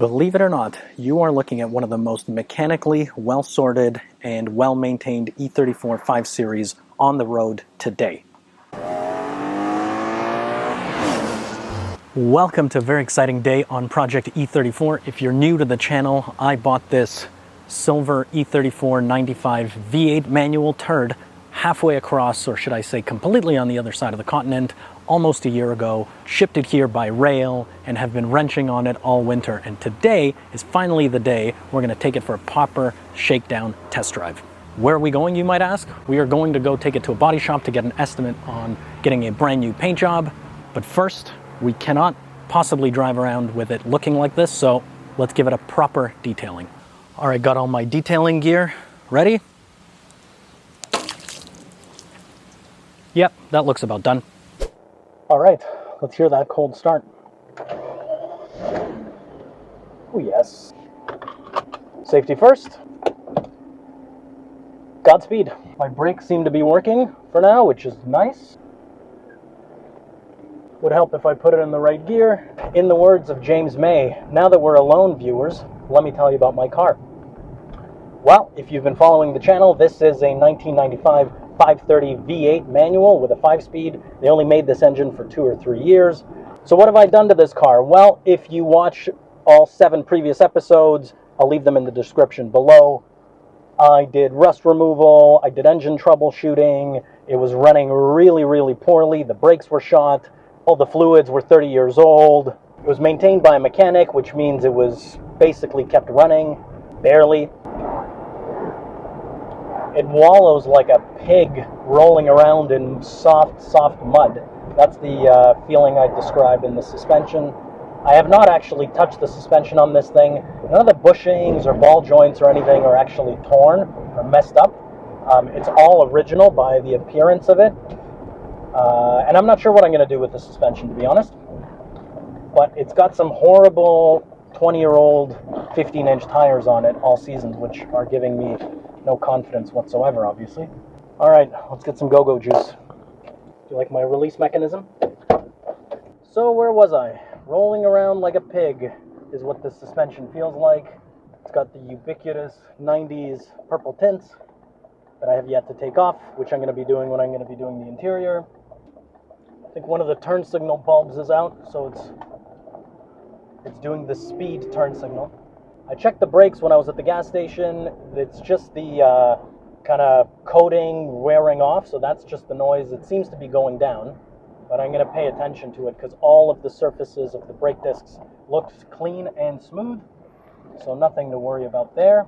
Believe it or not, you are looking at one of the most mechanically well-sorted and well-maintained E34 5 Series on the road today. Welcome to a very exciting day on Project E34. If you're new to the channel, I bought this silver E34 95 V8 manual turd halfway across, or should I say completely on the other side of the continent, almost a year ago, shipped it here by rail, and have been wrenching on it all winter. And today is finally the day we're going to take it for a proper shakedown test drive. Where are we going, you might ask? We are going to go take it to a body shop to get an estimate on getting a brand new paint job. But first, we cannot possibly drive around with it looking like this, so let's give it a proper detailing. All right, got all my detailing gear ready. Yep, that looks about done. All right, let's hear that cold start. Oh yes. Safety first. Godspeed. My brakes seem to be working for now, which is nice. Would help if I put it in the right gear. In the words of James May, now that we're alone, viewers, let me tell you about my car. Well, if you've been following the channel, this is a 1995 530 V8 manual with a 5-speed. They only made this engine for 2 or 3 years. So what have I done to this car? Well, if you watch all 7 previous episodes, I'll leave them in the description below. I did rust removal, I did engine troubleshooting. It was running really, really poorly. The brakes were shot. All the fluids were 30 years old. It was maintained by a mechanic, which means it was basically kept running, barely. It wallows like a pig rolling around in soft mud. That's the feeling I describe in the suspension. I have not actually touched the suspension on this thing. None of the bushings or ball joints or anything are actually torn or messed up. It's all original by the appearance of it. And I'm not sure what I'm going to do with the suspension, to be honest. But it's got some horrible 20-year-old 15-inch tires on it all seasons, which are giving me no confidence whatsoever, obviously. All right, let's get some go-go juice. Do you like my release mechanism? So where was I? Rolling around like a pig is what this suspension feels like. It's got the ubiquitous 90s purple tints that I have yet to take off, which I'm going to be doing when I'm going to be doing the interior. I think one of the turn signal bulbs is out, so it's doing the speed turn signal. I checked the brakes when I was at the gas station. It's just the kind of coating wearing off, so that's just the noise. It seems to be going down, but I'm going to pay attention to it because all of the surfaces of the brake discs looked clean and smooth, so nothing to worry about there.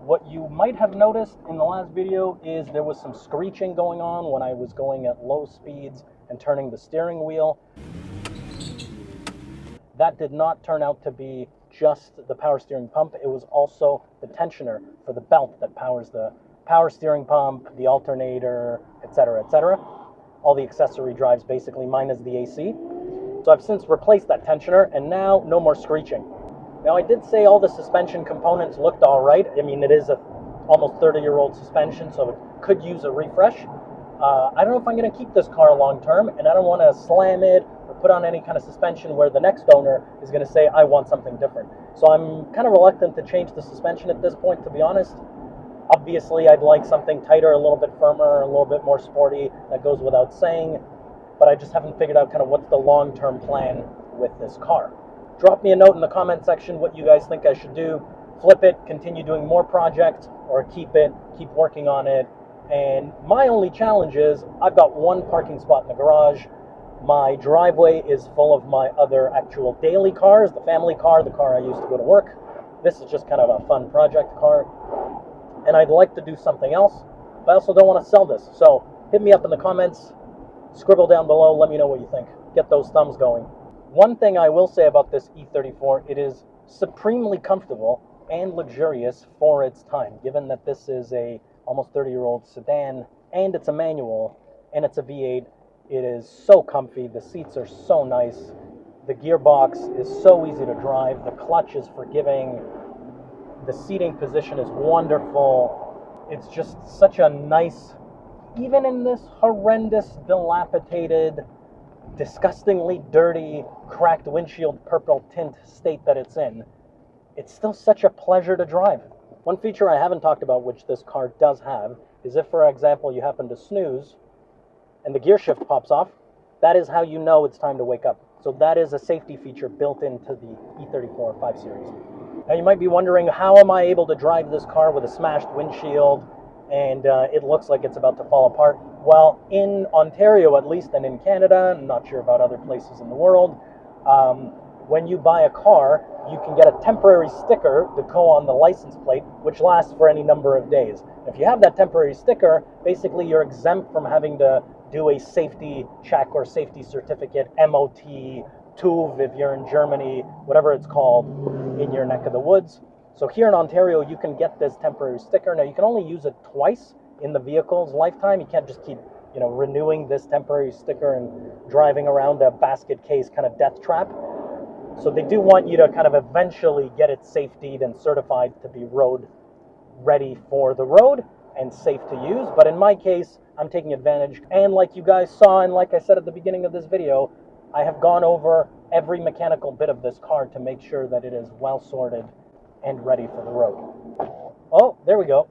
What you might have noticed in the last video is there was some screeching going on when I was going at low speeds and turning the steering wheel. That did not turn out to be just the power steering pump. It was also the tensioner for the belt that powers the power steering pump, the alternator, etc., etc. All the accessory drives basically, minus the AC. So I've since replaced that tensioner, and now no more screeching. Now I did say all the suspension components looked all right. I mean, it is a almost 30-year-old suspension, so it could use a refresh. I don't know if I'm going to keep this car long term, and I don't want to slam it or put on any kind of suspension where the next owner is going to say, I want something different. So I'm kind of reluctant to change the suspension at this point, to be honest. Obviously, I'd like something tighter, a little bit firmer, a little bit more sporty. That goes without saying, but I just haven't figured out kind of what's the long-term plan with this car. Drop me a note in the comment section what you guys think I should do. Flip it, continue doing more projects, or keep it, keep working on it. And my only challenge is I've got one parking spot in the garage. My driveway is full of my other actual daily cars, the family car, the car I use to go to work. This is just kind of a fun project car. And I'd like to do something else, but I also don't want to sell this. So hit me up in the comments, scribble down below, let me know what you think. Get those thumbs going. One thing I will say about this E34, it is supremely comfortable and luxurious for its time, given that this is a almost 30-year-old sedan, and it's a manual, and it's a V8. It is so comfy. The seats are so nice. The gearbox is so easy to drive. The clutch is forgiving. The seating position is wonderful. It's just such a nice, even in this horrendous, dilapidated, disgustingly dirty, cracked windshield purple tint state that it's in, it's still such a pleasure to drive. One feature I haven't talked about, which this car does have, is if, for example, you happen to snooze and the gear shift pops off, that is how you know it's time to wake up. So that is a safety feature built into the E34 5 Series. Now you might be wondering, how am I able to drive this car with a smashed windshield and it looks like it's about to fall apart? Well, in Ontario at least, and in Canada, I'm not sure about other places in the world, when you buy a car, you can get a temporary sticker to go on the license plate, which lasts for any number of days. If you have that temporary sticker, basically you're exempt from having to do a safety check or safety certificate, MOT, TÜV if you're in Germany, whatever it's called in your neck of the woods. So here in Ontario, you can get this temporary sticker. Now, you can only use it twice in the vehicle's lifetime. You can't just keep, renewing this temporary sticker and driving around a basket case kind of death trap. So they do want you to kind of eventually get it safetied and certified to be road ready for the road and safe to use. But in my case, I'm taking advantage. And like you guys saw, and like I said at the beginning of this video, I have gone over every mechanical bit of this car to make sure that it is well sorted and ready for the road. Oh, there we go.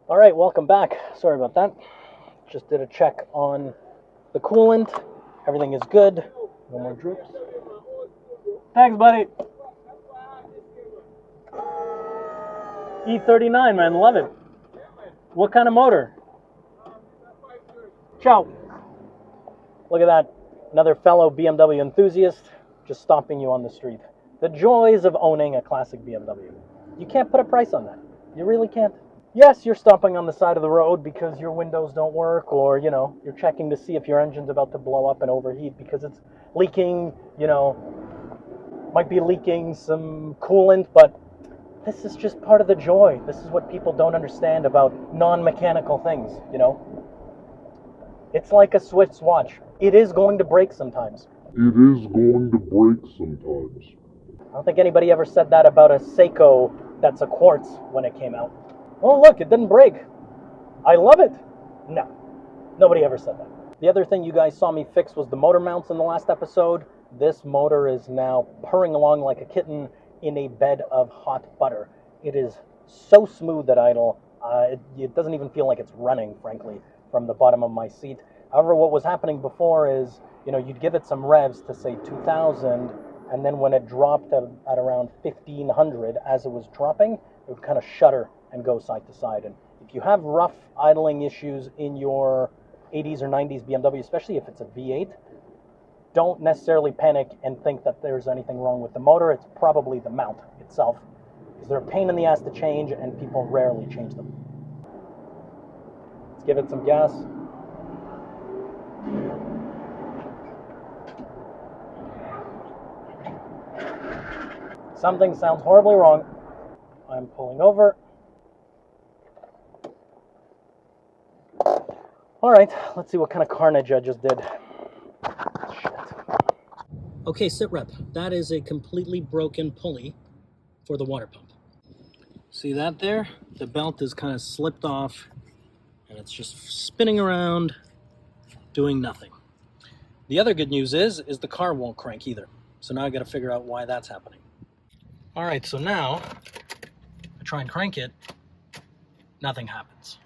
All right, welcome back. Sorry about that. Just did a check on the coolant. Everything is good. No more drips. Thanks, buddy. E39, man, love it. What kind of motor? Ciao. Look at that. Another fellow BMW enthusiast just stopping you on the street. The joys of owning a classic BMW. You can't put a price on that. You really can't. Yes, you're stopping on the side of the road because your windows don't work, or, you're checking to see if your engine's about to blow up and overheat because it's leaking, might be leaking some coolant, but this is just part of the joy. This is what people don't understand about non-mechanical things, It's like a Swiss watch. It is going to break sometimes. It is going to break sometimes. I don't think anybody ever said that about a Seiko that's a quartz when it came out. Oh, look, it didn't break. I love it. No, nobody ever said that. The other thing you guys saw me fix was the motor mounts in the last episode. This motor is now purring along like a kitten in a bed of hot butter. It is so smooth at idle. It doesn't even feel like it's running, frankly, from the bottom of my seat. However, what was happening before is, you'd give it some revs to say 2,000, and then when it dropped at around 1,500 as it was dropping, it would kind of shudder and go side to side. And if you have rough idling issues in your 80s or 90s BMW, especially if it's a V8, don't necessarily panic and think that there's anything wrong with the motor. It's probably the mount itself, because they're a pain in the ass to change and people rarely change them. Let's give it some gas. Something sounds horribly wrong. I'm pulling over. All right, let's see what kind of carnage I just did. Shit. Okay, sit rep. That is a completely broken pulley for the water pump. See that there? The belt is kind of slipped off and it's just spinning around, doing nothing. The other good news is the car won't crank either. So now I got to figure out why that's happening. All right, so now I try and crank it, nothing happens.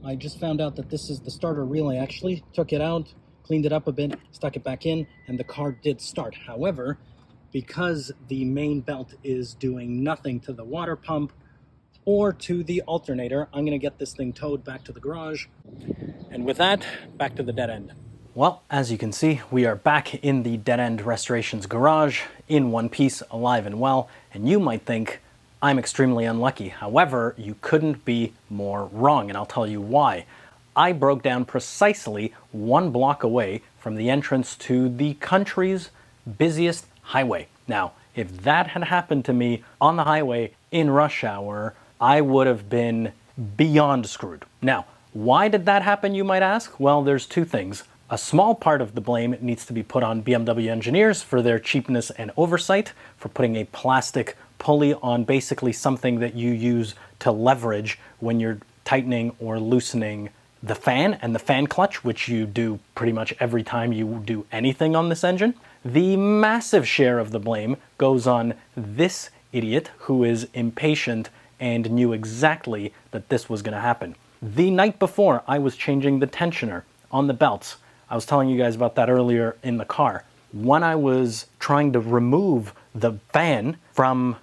I just found out that this is the starter relay. I actually took it out, cleaned it up a bit, stuck it back in, and the car did start. However, because the main belt is doing nothing to the water pump or to the alternator, I'm gonna get this thing towed back to the garage. And with that, back to the dead end. Well, as you can see, we are back in the Dead End Restorations garage, in one piece, alive and well, and you might think I'm extremely unlucky. However, you couldn't be more wrong, and I'll tell you why. I broke down precisely 1 block away from the entrance to the country's busiest highway. Now, if that had happened to me on the highway in rush hour, I would have been beyond screwed. Now, why did that happen, you might ask? Well, there's 2 things. A small part of the blame needs to be put on BMW engineers for their cheapness and oversight, for putting a plastic pulley on basically something that you use to leverage when you're tightening or loosening the fan and the fan clutch, which you do pretty much every time you do anything on this engine. The massive share of the blame goes on this idiot who is impatient and knew exactly that this was going to happen. The night before, I was changing the tensioner on the belts. I was telling you guys about that earlier in the car. When I was trying to remove the fan from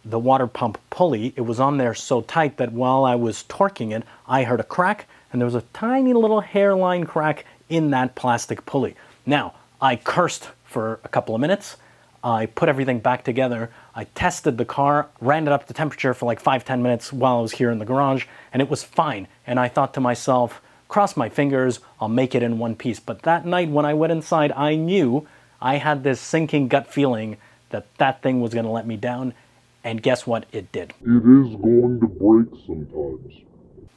the water pump pulley, it was on there so tight that while I was torquing it, I heard a crack, and there was a tiny little hairline crack in that plastic pulley. Now, I cursed for a couple of minutes. I put everything back together. I tested the car, ran it up to temperature for like 5-10 minutes while I was here in the garage, and it was fine. And I thought to myself, cross my fingers, I'll make it in one piece. But that night when I went inside, I knew, I had this sinking gut feeling that that thing was going to let me down. And guess what? It did. It is going to break sometimes.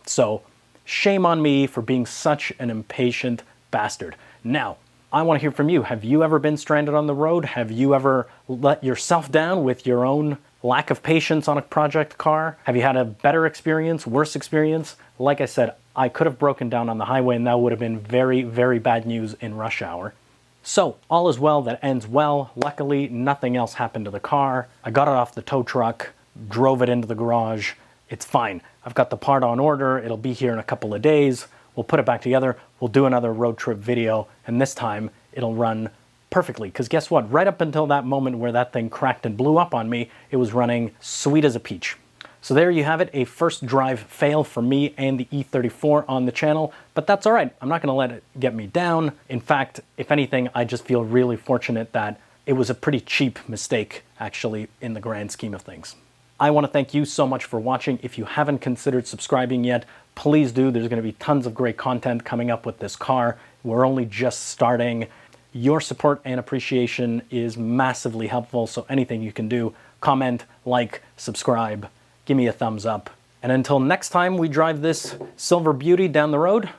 So, shame on me for being such an impatient bastard. Now, I want to hear from you. Have you ever been stranded on the road? Have you ever let yourself down with your own lack of patience on a project car? Have you had a better experience, worse experience? Like I said, I could have broken down on the highway and that would have been very, very bad news in rush hour. So, all is well that ends well. Luckily, nothing else happened to the car. I got it off the tow truck, drove it into the garage. It's fine. I've got the part on order. It'll be here in a couple of days. We'll put it back together. We'll do another road trip video, and this time it'll run perfectly. Because guess what? Right up until that moment where that thing cracked and blew up on me, it was running sweet as a peach. So there you have it, a first drive fail for me and the E34 on the channel, but that's all right. I'm not gonna let it get me down. In fact, if anything, I just feel really fortunate that it was a pretty cheap mistake, actually, in the grand scheme of things. I wanna thank you so much for watching. If you haven't considered subscribing yet, please do. There's gonna be tons of great content coming up with this car. We're only just starting. Your support and appreciation is massively helpful, so anything you can do, comment, like, subscribe, give me a thumbs up. And until next time we drive this Silver Beauty down the road,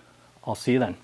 I'll see you then.